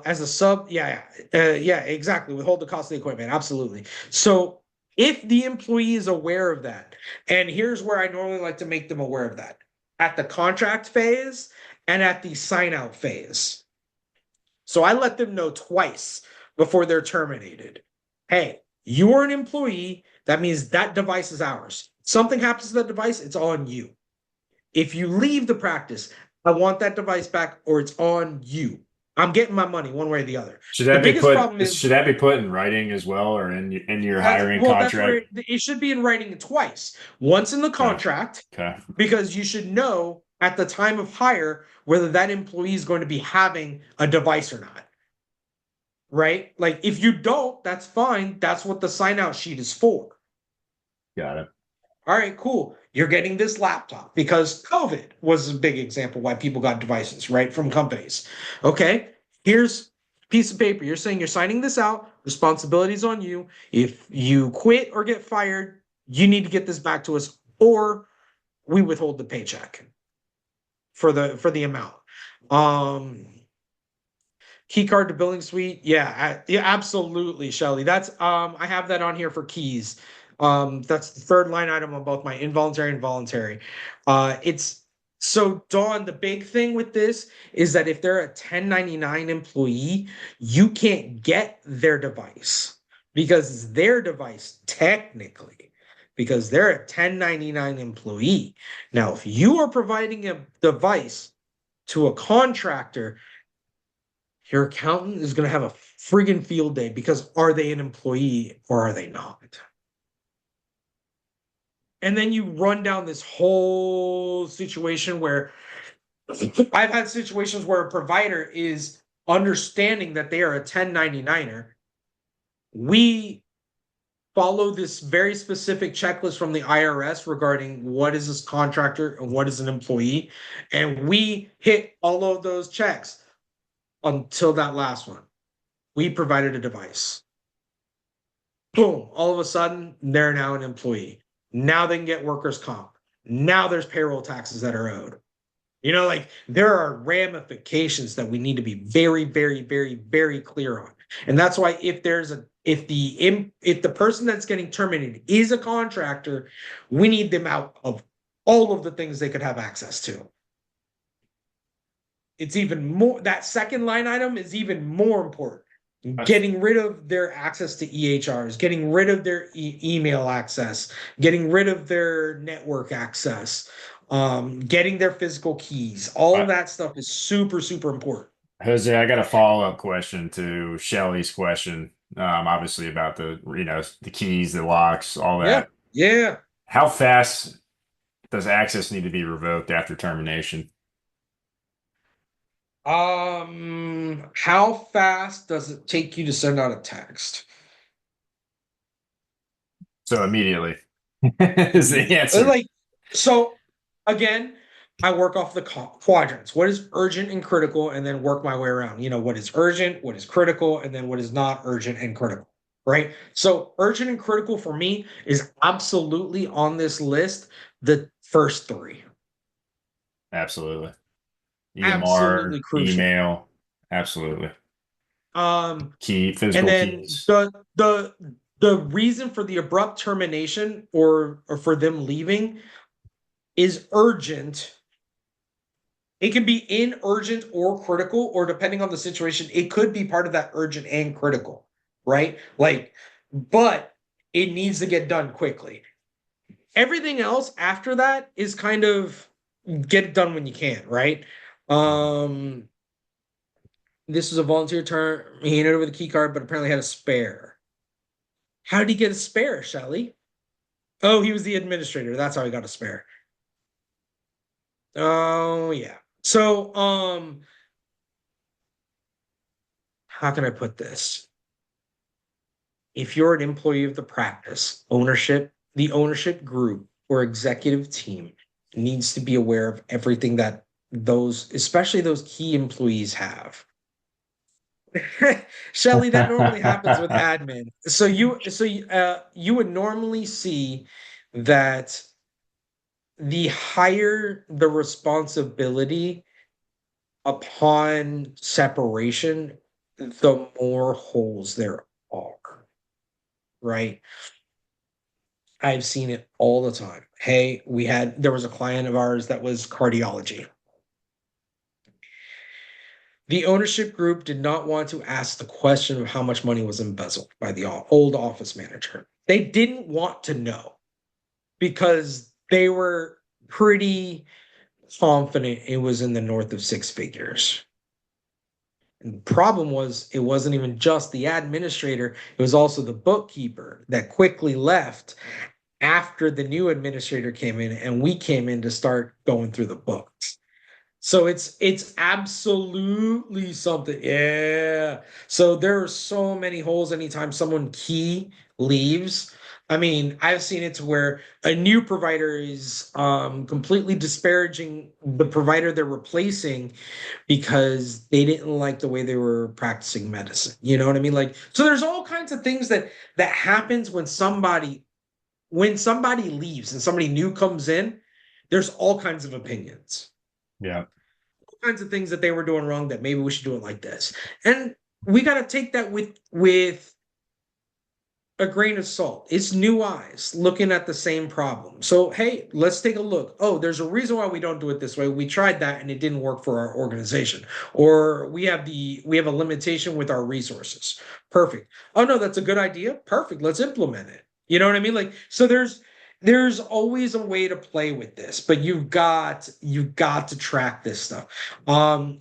as a sub, yeah, exactly. Withhold the cost of the equipment, absolutely. So if the employee is aware of that, and here's where I normally like to make them aware of that at the contract phase and at the sign out phase. So I let them know twice before they're terminated. Hey, you are an employee. That means that device is ours. Something happens to that device, it's on you. If you leave the practice, I want that device back or it's on you. I'm getting my money one way or the other. The biggest problem is Should that be put in writing as well or in your hiring that's where contract? it should be in writing twice. Once in the Okay. contract, Okay. because you should know at the time of hire whether that employee is going to be having a device or not. Right? Like if you don't, that's fine. That's what the sign out sheet is for. Got it. All right, cool. You're getting this laptop because COVID was a big example why people got devices, right, from companies. Okay, here's a piece of paper. You're saying you're signing this out. Responsibilities on you. If you quit or get fired, you need to get this back to us, or we withhold the paycheck for the amount. Um, Key card to billing suite. Yeah, yeah, absolutely, Shelly. That's I have that on here for keys. That's the third line item on both my involuntary and voluntary. It's so Dawn, the big thing with this is that if they're a 1099 employee, you can't get their device because it's their device technically, because they're a 1099 employee. Now, if you are providing a device to a contractor, your accountant is going to have a friggin' field day because are they an employee or are they not? And then you run down this whole situation where I've had situations where a provider is understanding that they are a 1099er. We follow this very specific checklist from the IRS regarding what is this contractor and what is an employee. And we hit all of those checks until that last one. We provided a device. Boom, all of a sudden, they're now an employee. Now they can get workers' comp. Now there's payroll taxes that are owed. You know, like there are ramifications that we need to be very, very, very, very clear on. And that's why if the person that's getting terminated is a contractor, we need them out of all of the things they could have access to. It's even more, that second line item is even more important. That's getting rid of their access to EHRs, getting rid of their email access, getting rid of their network access, getting their physical keys. All uh, that stuff is super, super important. Jose, I got a follow-up question to Shelly's question. Obviously about the keys, the locks, all Yeah, that. yeah. How fast does access need to be revoked after termination? How fast does it take you to send out a text? So immediately is the Immediately. answer. So again, I work off the quadrants. What is urgent and critical, and then work my way around. What is urgent, what is critical, and then what is not urgent and critical. Right. So urgent and critical for me is absolutely on this list, the first three. Absolutely. EMR, Absolutely crucial. email, absolutely. Um, Key, and physical then keys. the reason for the abrupt termination or for them leaving is urgent. It can be in urgent or critical, or depending on the situation, it could be part of that urgent and critical, right? But it needs to get done quickly. Everything else after that is kind of get it done when you can, right? Um, this was a volunteer term. He handed over the key card, but apparently had a spare. How did he get a spare, Shelly? Oh, he was the administrator. That's how he got a spare. Oh, yeah. So, how can I put this? If you're an employee of the practice, the ownership group or executive team needs to be aware of everything that those, especially those key employees have. Shelly, that normally happens with admin. You would normally see that the higher the responsibility upon separation, the more holes there are, right? I've seen it all the time. Hey, there was a client of ours that was cardiology. The ownership group did not want to ask the question of how much money was embezzled by the old office manager. They didn't want to know because they were pretty confident it was in the north of six figures. And the problem was, it wasn't even just the administrator, it was also the bookkeeper that quickly left after the new administrator came in and we came in to start going through the books. So it's absolutely something. Yeah. So there are so many holes anytime someone key leaves. I mean, I've seen it to where a new provider is completely disparaging the provider they're replacing because they didn't like the way they were practicing medicine. You know what I mean? So there's all kinds of things that happens when somebody leaves and somebody new comes in. There's all kinds of opinions, Yeah. all kinds of things that they were doing wrong that maybe we should do it like this. And we got to take that with a grain of salt. It's new eyes looking at the same problem. So, hey, let's take a look. Oh, there's a reason why we don't do it this way. We tried that and it didn't work for our organization. Or we have a limitation with our resources. Perfect. Oh no, that's a good idea. Perfect. Let's implement it. You know what I mean? So there's always a way to play with this, but you've got to track this stuff.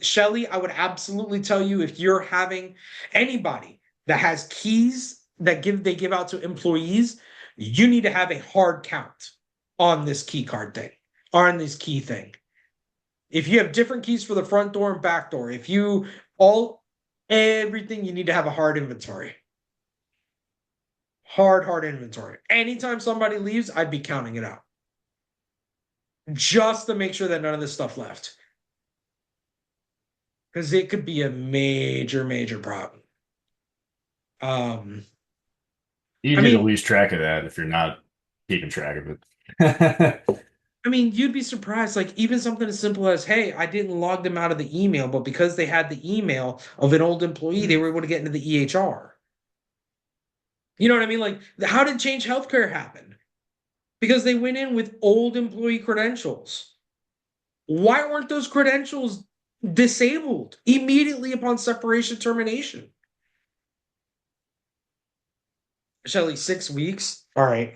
Shelly, I would absolutely tell you, if you're having anybody that has keys they give out to employees, you need to have a hard count on this key card thing, on this key thing. If you have different keys for the front door and back door, if you all everything, you need to have a hard inventory. Hard inventory. Anytime somebody leaves, I'd be counting it out just to make sure that none of this stuff left. Because it could be a major, major problem. Um, I Easy to mean, lose track of that if you're not keeping track of it. you'd be surprised. Like even something as simple as, "Hey, I didn't log them out of the email, but because they had the email of an old employee, they were able to get into the EHR." You know what I mean? How did Change Healthcare happen? Because they went in with old employee credentials. Why weren't those credentials disabled immediately upon separation termination? Shelly, 6 weeks. All right.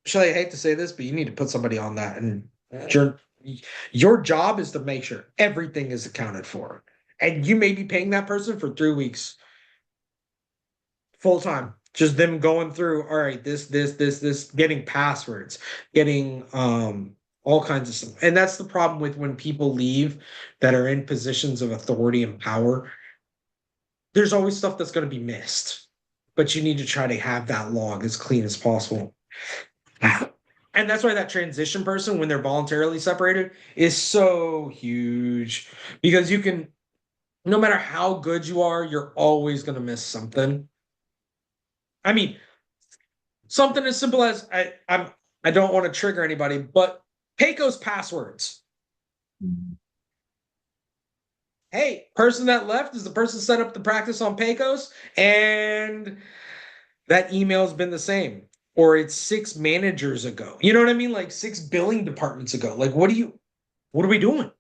Shelly, I hate to say this, but you need to put somebody on that. And your your job is to make sure everything is accounted for. And you may be paying that person for 3 weeks full time. Just them going through, all right, this, getting passwords, getting all kinds of stuff. And that's the problem with when people leave that are in positions of authority and power. There's always stuff that's going to be missed, but you need to try to have that log as clean as possible. And that's why that transition person, when they're voluntarily separated, is so huge because you can, no matter how good you are, you're always going to miss something. I mean, something as simple as I don't want to trigger anybody, but Payco's passwords. Hey, person that left is the person set up the practice on Pecos, and that email's been the same. Or it's 6 managers ago. You know what I mean? Like 6 billing departments ago. Like, what are we doing?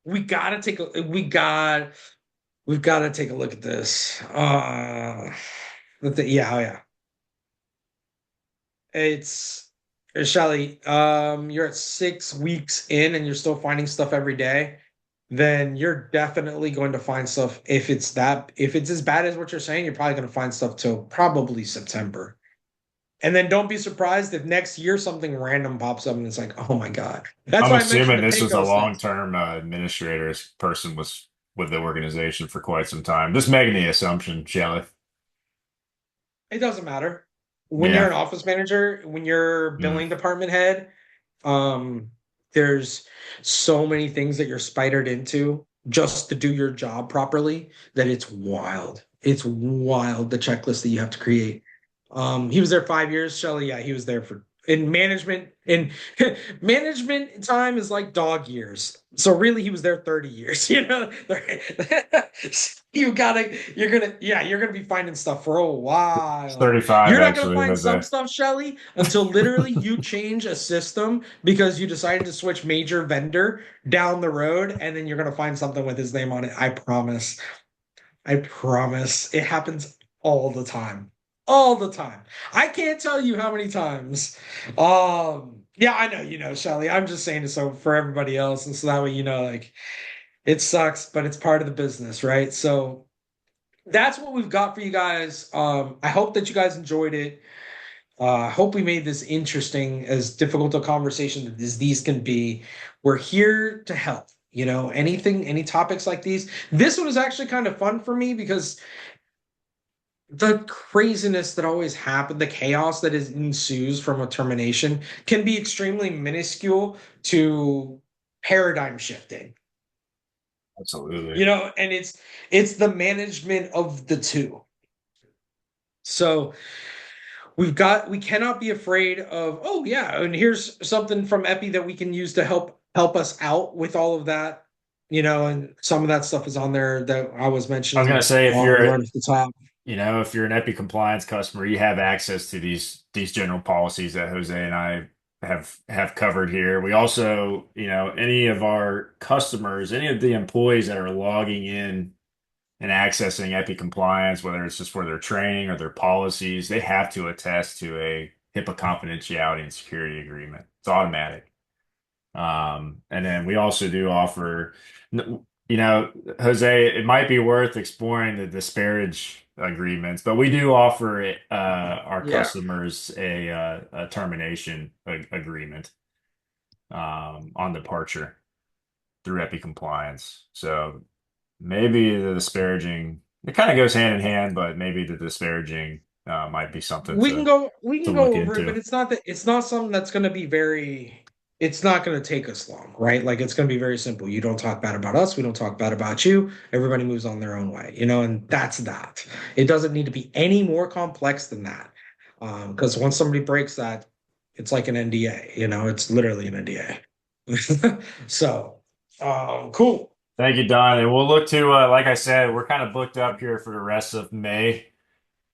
We gotta take a we've got to take a look at this. Yeah, oh yeah. It's Shelly, you're at 6 weeks in and you're still finding stuff every day, then you're definitely going to find stuff. If it's as bad as what you're saying, you're probably going to find stuff till probably September. And then don't be surprised if next year something random pops up and it's like, oh my God. That's I'm why I mentioned assuming the this was a Pecos thing. long-term administrator. This person was with the organization for quite some time. Just making the assumption, Shelley. It doesn't matter. When you're Yeah. an office manager, when you're Mm. billing department head, um, there's so many things that you're spidered into just to do your job properly that it's wild. It's wild the checklist that you have to create. He was there 5 years, Shelly. Yeah, he was there for in management. In management time is like dog years. So really he was there 30 years, you know. You're gonna be finding stuff for a It's while. 35 You're not gonna actually, find some Jose. stuff, Shelly, until literally you change a system because you decided to switch major vendor down the road, and then you're gonna find something with his name on it. I promise. I promise. It happens all the time. All the time. I can't tell you how many times. Yeah, I know, Shelly. I'm just saying it so for everybody else, and so that way like it sucks, but it's part of the business, right? So that's what we've got for you guys. I hope that you guys enjoyed it. I hope we made this interesting, as difficult a conversation as these can be. We're here to help. Any topics like these. This one was actually kind of fun for me because the craziness that always happened, the chaos that ensues from a termination can be extremely minuscule to paradigm shifting. Absolutely. And it's the management of the two. So we cannot be afraid of, oh yeah, and here's something from Epi that we can use to help us out with all of that. And some of that stuff is on there that I was I was gonna mentioning say if you're, right at the top. if you're an Epi compliance customer, you have access to these general policies that Jose and I have covered here. We also, any of our customers, any of the employees that are logging in and accessing Epi compliance, whether it's just for their training or their policies, they have to attest to a HIPAA confidentiality and security agreement. It's automatic. And then we also do offer, Jose, it might be worth exploring the disparage agreements, but we do offer our Yeah. customers a termination agreement on departure through Epi compliance. So maybe the disparaging, it kind of goes hand in hand, but maybe the disparaging might be something We to can look go over it, into. but it's not something that's going to be it's not going to take us long, right? Like it's going to be very simple. You don't talk bad about us, we don't talk bad about you. Everybody moves on their own way, and that's that. It doesn't need to be any more complex than that. Because once somebody breaks that, it's like an NDA, it's literally an NDA. So, cool. Thank you, Don. And we'll look to, like I said, we're kind of booked up here for the rest of May,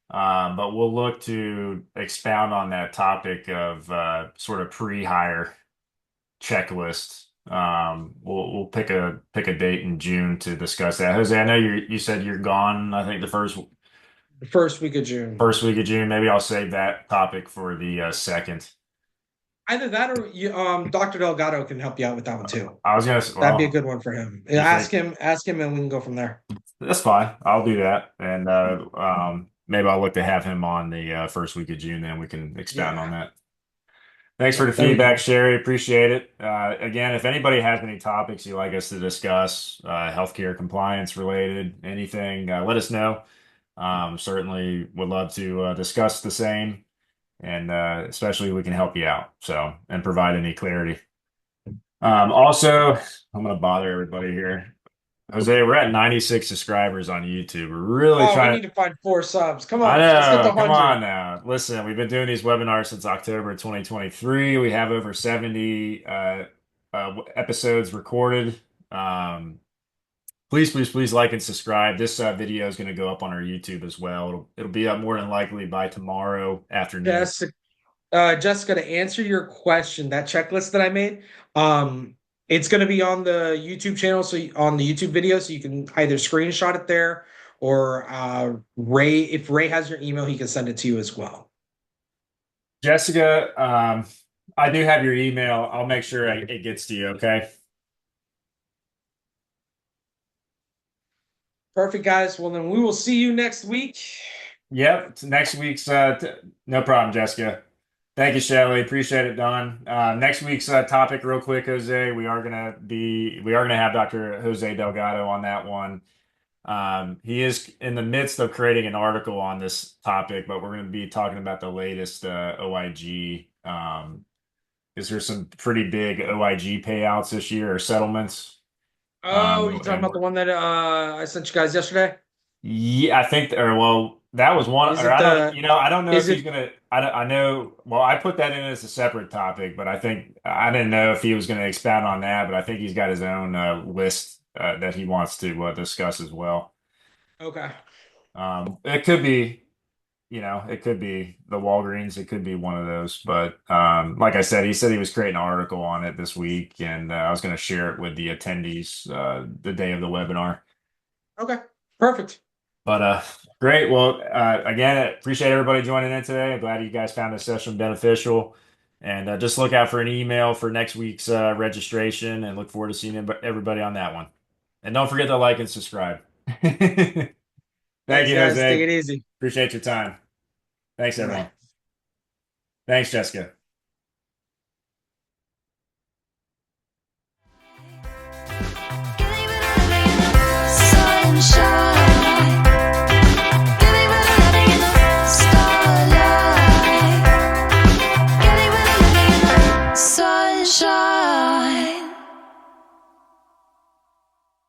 but we'll look to expound on that topic of sort of pre-hire checklist We'll pick a date in June to discuss that. Jose, I know you said you're gone. I think the The first week of June. first week of June. Maybe I'll save that topic for the second. Either that or Dr. Delgado can help you out with that one too. I was gonna. That'd be a Well, good one for him. you think Ask him, and we can go from there. that's fine? I'll do that, and maybe I'll look to have him on the first week of June. Then we can expound on Yeah, that. Thanks for yeah, the that'd be feedback, good. Sherry. Appreciate it. Again, if anybody has any topics you'd like us to discuss, healthcare compliance related, anything, let us know. Certainly would love to discuss the same, and especially we can help you out. So, and provide any clarity. Also, I'm going to bother everybody here. Jose, we're at 96 subscribers on YouTube. We're really Oh, we trying need to. to find 4 subs. Come I on, let's get to know. Come 100. on now. Listen, we've been doing these webinars since October 2023. We have over 70 episodes recorded. Um, please like and subscribe. This video is going to go up on our YouTube as well. It'll be up more than likely by tomorrow afternoon. Jessica, Jessica, to answer your question, that checklist that I made, it's going to be on the YouTube channel, on the YouTube video, so you can either screenshot it there or Ray, if Ray has your email, he can send it to you as well. Jessica, I do have your email. I'll make sure it gets to you, okay? Perfect, guys. Well, then we will see you next week. Yep, it's next week's no problem, Jessica. Thank you, Shelley. Appreciate it, Don. Next week's topic, real quick, Jose. We are gonna have Dr. Jose Delgado on that one. He is in the midst of creating an article on this topic, but we're going to be talking about the latest OIG. Is there some pretty big OIG payouts this year or settlements? Oh, you talking And about the one that I sent you guys yesterday? yeah, I think, or well, that was one, Is or it the, I don't know if is he's it, gonna, I know, well, I put that in as a separate topic, but I think, I didn't know if he was going to expound on that, but I think he's got his own list that he wants to discuss as well. okay. It could be, it could be the Walgreens, it could be one of those, but like I said, he said he was creating an article on it this week, and I was going to share it with the attendees the day of the webinar. Okay. Perfect. But great. Well, again, I appreciate everybody joining in today. I'm glad you guys found this session beneficial. And just look out for an email for next week's registration and look forward to seeing everybody on that one. And don't forget to like and subscribe. Thank Thanks, you, guys. Take Jose. it easy. Appreciate your time. Thanks, Bye. everyone. Thanks, Jessica. Sunshine.